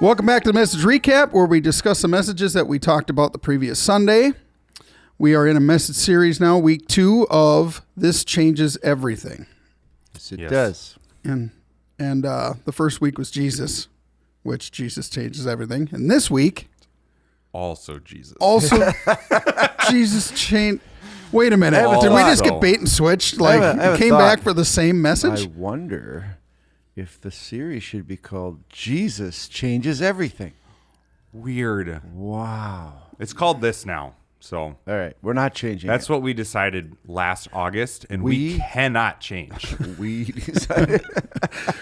Welcome back to the Message Recap, where we discuss the messages that we talked about the previous Sunday. We are in a message series now, week 2 of This Changes Everything. Yes, it does. And the first week was Jesus, which Jesus changes everything. And this week... Also Jesus. Jesus changed... Wait a minute. Did we just get bait and switched? Like, I have a came thought. back for the same message? I wonder if the series should be called Jesus Changes Everything. Weird. Wow. It's called this now. So All right, we're not changing that's it. what we decided last August, and we cannot change. We decided.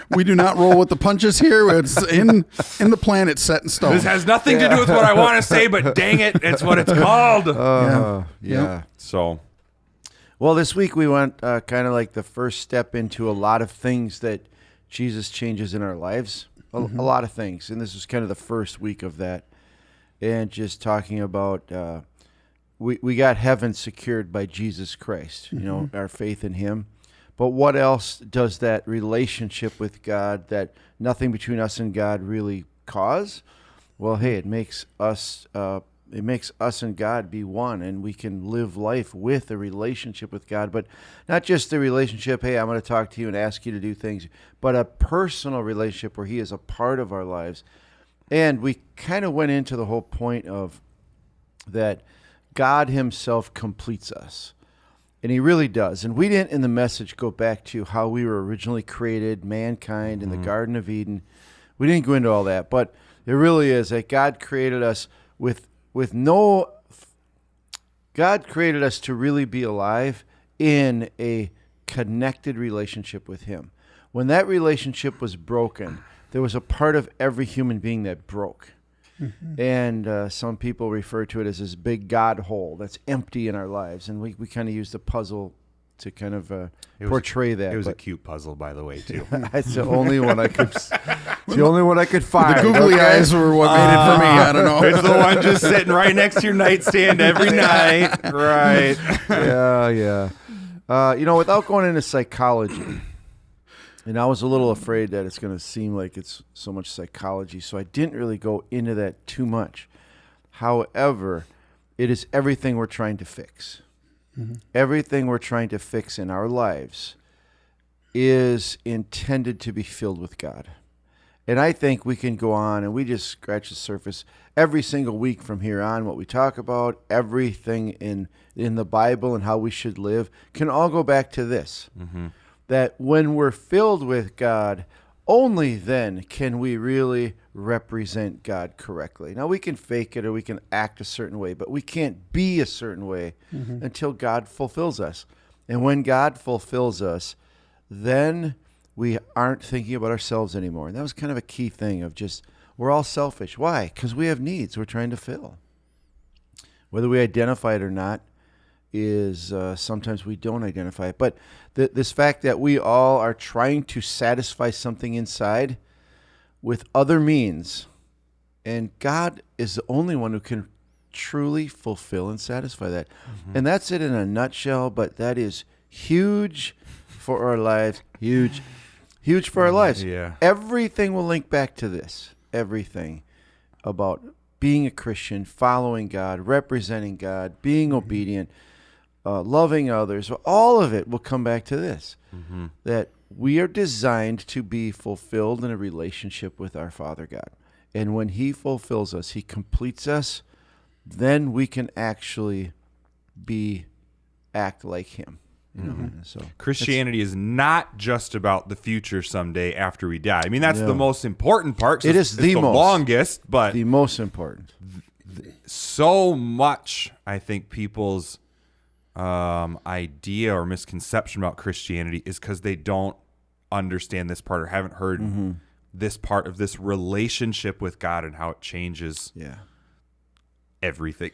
We do not roll with the punches here. It's in the plan. It's set in stone. This has nothing to do with what I want to say, but dang it, it's what it's called. Yeah. Yep. So, Well, this week we went kind of like the first step into a lot of things that Jesus changes in our lives. A lot of things. And this was kind of the first week of that. And just talking about, we got heaven secured by Jesus Christ, you know, our faith in him. But what else does that relationship with God, that nothing between us and God really cause? Well, hey, it makes us and God be one, and we can live life with a relationship with God, but not just the relationship, hey, I'm going to talk to you and ask you to do things, but a personal relationship where he is a part of our lives. And we kind of went into the whole point of that God himself completes us, and he really does. And we didn't in the message go back to how we were originally created, mankind in the Garden of Eden. We didn't go into all that, but it really is that God created us God created us to really be alive in a connected relationship with him. When that relationship was broken, there was a part of every human being that broke. And some people refer to it as this big God hole that's empty in our lives. And we kind of use the puzzle to kind of portray that. it was a cute puzzle, by the way, too. It's the only one I could. It's the only one I could find. The googly eyes were what made it for me. I don't know. It's the one just sitting right next to your nightstand every night. Right. Yeah. Without going into psychology, and I was a little afraid that it's going to seem like it's so much psychology, so I didn't really go into that too much. However, it is everything we're trying to fix. Everything we're trying to fix in our lives is intended to be filled with God. And I think we can go on, and we just scratch the surface every single week from here on. What we talk about, everything in the Bible and how we should live can all go back to this. That when we're filled with God, only then can we really represent God correctly. Now, we can fake it or we can act a certain way, but we can't be a certain way until God fulfills us. And when God fulfills us, then we aren't thinking about ourselves anymore. And that was kind of a key thing of just, we're all selfish. Why? Because we have needs we're trying to fill. Whether we identify it or not is sometimes we don't identify it. But this fact that we all are trying to satisfy something inside with other means, and God is the only one who can truly fulfill and satisfy that. And that's it in a nutshell, but that is huge for our lives. Huge for our lives. Yeah. Everything will link back to this. Everything about being a Christian, following God, representing God, being obedient, loving others. All of it will come back to this. That we are designed to be fulfilled in a relationship with our Father God. And when he fulfills us, he completes us, then we can actually act like him. You know? So Christianity is not just about the future someday after we die. I mean, that's the most important part. It is the most, longest, but the most important. So much, I think, people's idea or misconception about Christianity is because they don't understand this part or haven't heard this part of this relationship with God and how it changes everything.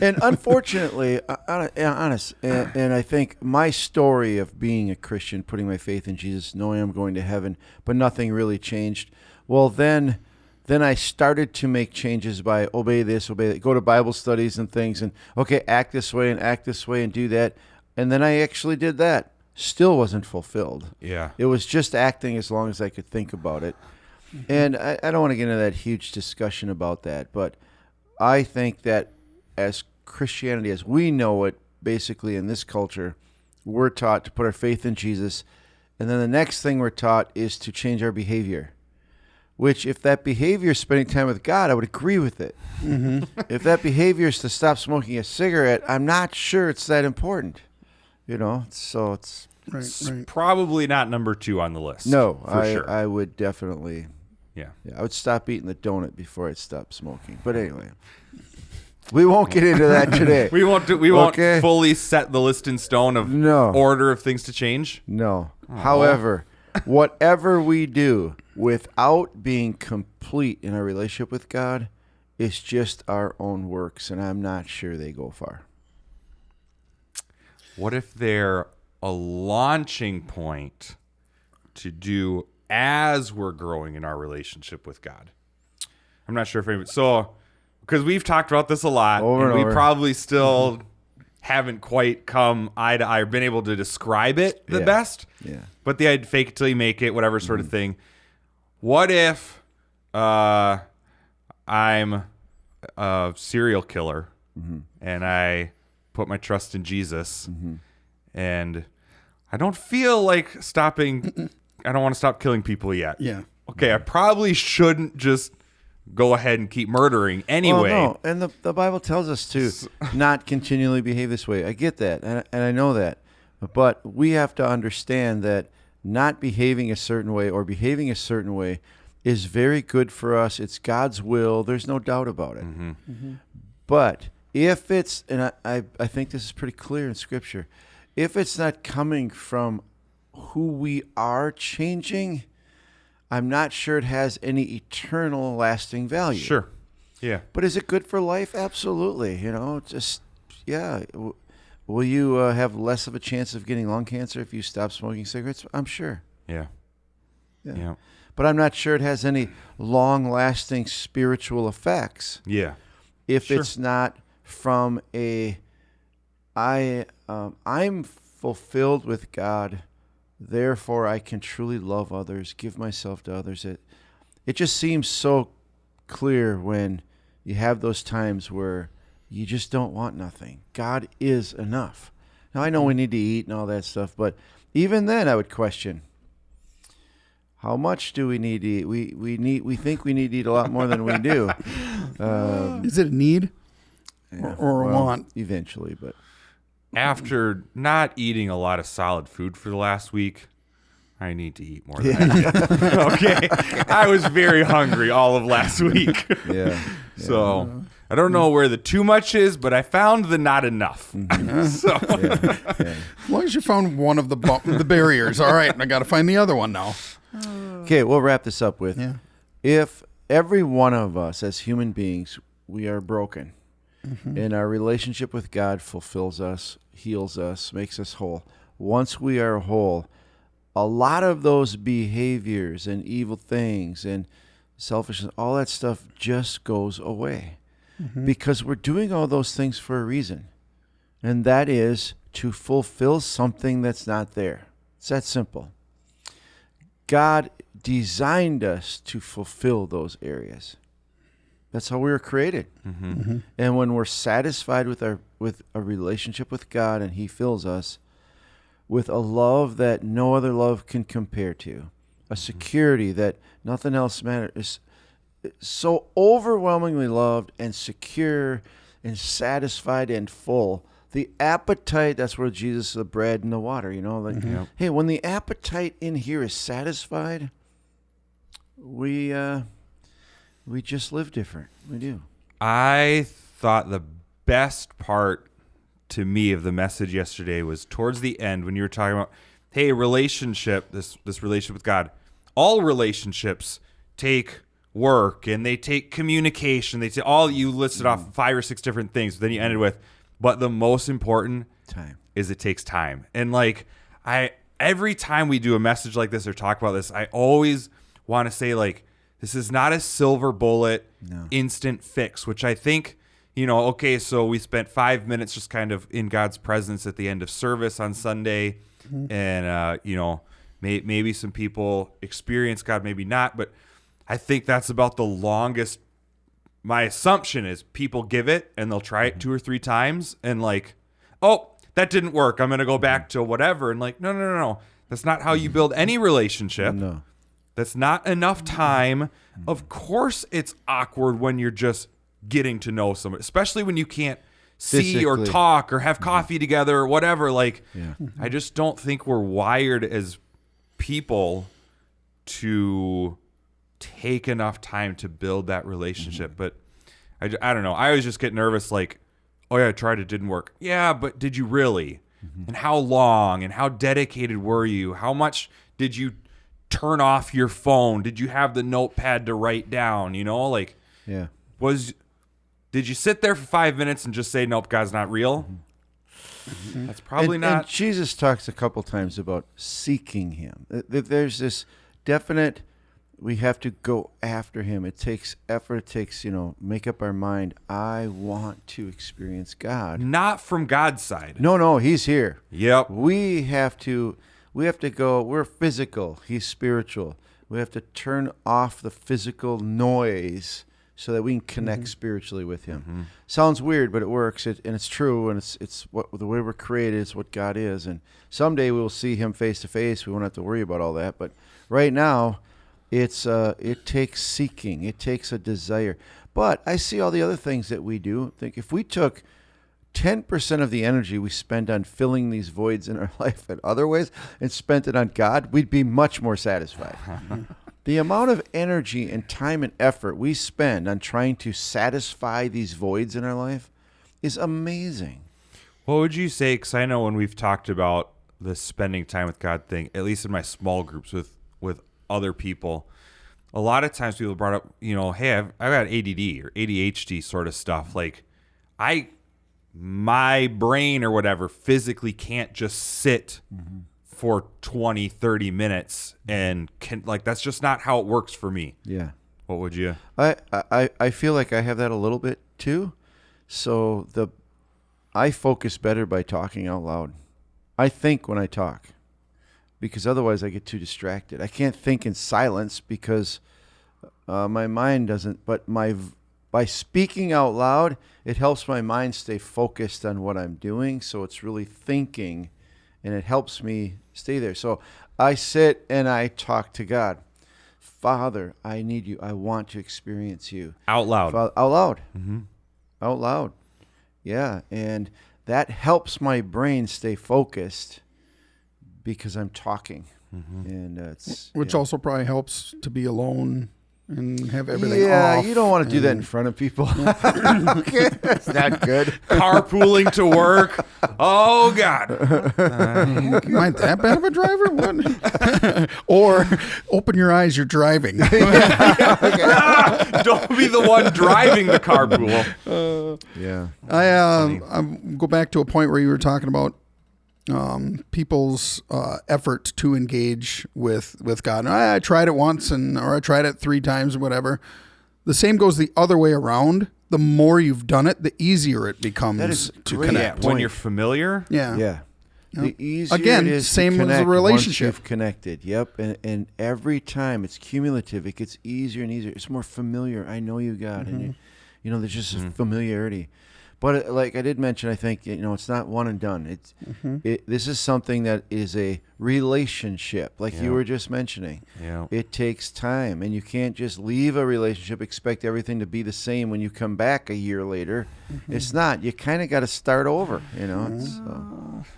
And unfortunately, honest, and I think my story of being a Christian, putting my faith in Jesus, knowing I'm going to heaven, but nothing really changed. Well, then I started to make changes by obey this, obey that, go to Bible studies and things, and okay, act this way and do that. And then I actually did that. Still wasn't fulfilled. Yeah. It was just acting as long as I could think about it. And I don't want to get into that huge discussion about that, but I think that as Christianity, as we know it, basically in this culture, we're taught to put our faith in Jesus, and then the next thing we're taught is to change our behavior. Which, if that behavior is spending time with God, I would agree with it. If that behavior is to stop smoking a cigarette, I'm not sure it's that important. So it's Right. Probably not number 2 on the list. no. for sure. I would definitely. Yeah. Yeah, I would stop eating the donut before I'd stop smoking. But anyway, we won't get into that today. We won't Okay. fully set the list in stone of No. order of things to change. No. However, whatever we do without being complete in our relationship with God is just our own works, and I'm not sure they go far. What if they're a launching point to do as we're growing in our relationship with God? I'm not sure if anybody, because we've talked about this a lot, Over and and we over. probably still haven't quite come eye to eye or been able to describe it the Yeah. best. Yeah. But the I'd fake it till you make it, whatever sort of thing. What if I'm a serial killer and I put my trust in Jesus and I don't feel like stopping. I don't want to stop killing people yet. Yeah. Okay, I probably shouldn't just go ahead and keep murdering anyway. Well, no, and the Bible tells us to not continually behave this way. I get that, and I know that. But we have to understand that not behaving a certain way or behaving a certain way is very good for us. It's God's will. There's no doubt about it. But if it's, and I think this is pretty clear in Scripture, if it's not coming from who we are changing, I'm not sure it has any eternal lasting value. Sure. Yeah. But is it good for life? Absolutely. Will you have less of a chance of getting lung cancer if you stop smoking cigarettes? I'm sure. Yeah. Yeah. But I'm not sure it has any long-lasting spiritual effects Yeah. if Sure. it's not from I'm fulfilled with God, therefore I can truly love others, give myself to others. It just seems so clear when you have those times where you just don't want nothing. God is enough. Now, I know we need to eat and all that stuff, but even then I would question, how much do we need to eat? We think we need to eat a lot more than we do. Is it a need? Yeah, Or a want? Eventually, but After not eating a lot of solid food for the last week, I need to eat more than I did. Okay. I was very hungry all of last week. yeah. So I don't know where the too much is, but I found the not enough. So As long as you found one of the barriers. All right, I got to find the other one now. Okay, we'll wrap this up with, Yeah. if every one of us as human beings, we are broken, and our relationship with God fulfills us, heals us, makes us whole. Once we are whole, a lot of those behaviors and evil things and selfishness, all that stuff just goes away. Because we're doing all those things for a reason. And that is to fulfill something that's not there. It's that simple. God designed us to fulfill those areas. That's how we were created. And when we're satisfied with a relationship with God and He fills us with a love that no other love can compare to, a security that nothing else matters, so overwhelmingly loved and secure and satisfied and full. The appetite, that's where Jesus is the bread and the water, hey, when the appetite in here is satisfied, we just live different. We do. I thought the best part to me of the message yesterday was towards the end when you were talking about, hey, relationship, this relationship with God. All relationships take work and they take communication. They take all, you listed off 5 or 6 different things. But then you ended with, but the most important Time. is it takes time. And like every time we do a message like this or talk about this, I always want to say, like, this is not a silver bullet instant fix, which I think, okay, so we spent 5 minutes just kind of in God's presence at the end of service on Sunday. And, maybe some people experience God, maybe not. But I think that's about the longest. My assumption is people give it and they'll try it 2 or 3 times and like, oh, that didn't work. I'm going to go back to whatever. And like, no. That's not how you build any relationship. No. That's not enough time. Of course it's awkward when you're just getting to know somebody, especially when you can't see or Physically. talk or have coffee together or whatever. Like, Yeah. I just don't think we're wired as people to take enough time to build that relationship. But I don't know. I always just get nervous like, oh yeah, I tried, it didn't work. Yeah, but did you really? And how long? And how dedicated were you? How much did you turn off your phone? Did you have the notepad to write down? You know, like, Yeah. did you sit there for 5 minutes and just say, nope, God's not real? That's probably And not. Jesus talks a couple times about seeking him. There's this definite, we have to go after him. It takes effort. It takes, make up our mind. I want to experience God. Not from God's side. No, he's here. Yep. We have to go, we're physical. He's spiritual. We have to turn off the physical noise so that we can connect spiritually with him. Sounds weird, but it works, and it's true, and it's what the way we're created is what God is. And someday we will see him face to face. We won't have to worry about all that. But right now, it takes seeking. It takes a desire. But I see all the other things that we do. I think if we took 10% of the energy we spend on filling these voids in our life in other ways and spent it on God, we'd be much more satisfied. The amount of energy and time and effort we spend on trying to satisfy these voids in our life is amazing. What would you say? Because I know when we've talked about the spending time with God thing, at least in my small groups with other people, a lot of times people brought up, hey, I've got ADD or ADHD sort of stuff. Like, my brain or whatever physically can't just sit for 20, 30 minutes and that's just not how it works for me. Yeah. What would you? I feel like I have that a little bit too. So I focus better by talking out loud. I think when I talk, because otherwise I get too distracted. I can't think in silence because my mind doesn't. But by speaking out loud, it helps my mind stay focused on what I'm doing. So it's really thinking, and it helps me stay there. So I sit and I talk to God. Father, I need you. I want to experience you. Out loud. Out loud. Out loud. Yeah. And that helps my brain stay focused because I'm talking. And Which yeah. also probably helps to be alone and have everything Yeah, off. you don't want to do that in front of people. Okay, that's not good. Carpooling to work. Oh God. Am I that bad of a driver? What? Or open your eyes, you're driving. Don't be the one driving the carpool. Yeah. I go back to a point where you were talking about people's effort to engage with God. And I tried it once, or I tried it 3 times, or whatever. The same goes the other way around. The more you've done it, the easier it becomes That is to great. connect. When Point. you're familiar. Yeah. Yeah. The easier Again, it is same to as a connect relationship. once you've connected. Yep. And every time it's cumulative. It gets easier and easier. It's more familiar. I know you, God. And there's just a familiarity. But like I did mention, I think, it's not one and done. This is something that is a relationship, like you were just mentioning. Yeah. It takes time, and you can't just leave a relationship, expect everything to be the same when you come back a year later. It's not. You kind of got to start over, It's,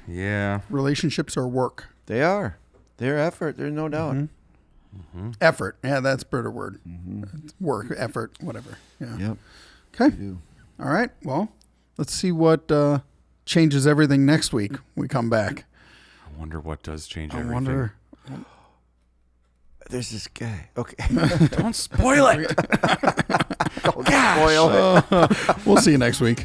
Yeah. Relationships are work. they are. They're effort. There's no doubt. Effort. Yeah, that's a better word. It's work, effort, whatever. Yeah. Yep. Okay. do. All right. Well, let's see what changes everything next week when we come back. I wonder what does change I everything. wonder. There's this guy. Okay. Don't spoil it. Don't spoil it. We'll see you next week.